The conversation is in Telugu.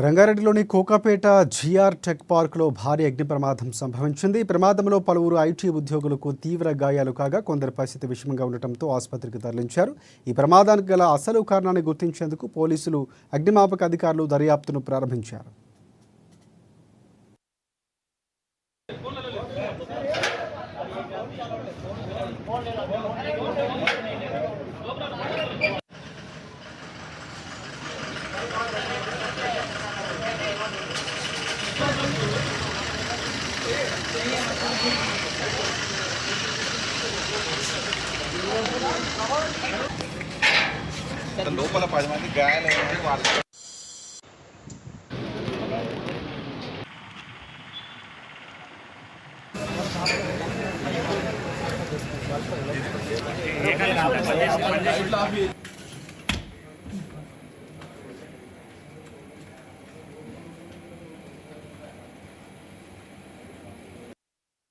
రంగారెడ్డిలోని కోకాపేట జిఆర్ టెక్ పార్కులో భారీ అగ్ని ప్రమాదం సంభవించింది. ఈ ప్రమాదంలో పలువురు ఐటీ ఉద్యోగులకు తీవ్ర గాయాలు కాగా కొందరి పరిస్థితి విషమంగా ఉండటంతో ఆసుపత్రికి తరలించారు. ఈ ప్రమాదానికి గల అసలు కారణాన్ని గుర్తించేందుకు పోలీసులు, అగ్నిమాపక అధికారులు దర్యాప్తును ప్రారంభించారు. లోపల 10 మంది గాయాలైన వాళ్ళు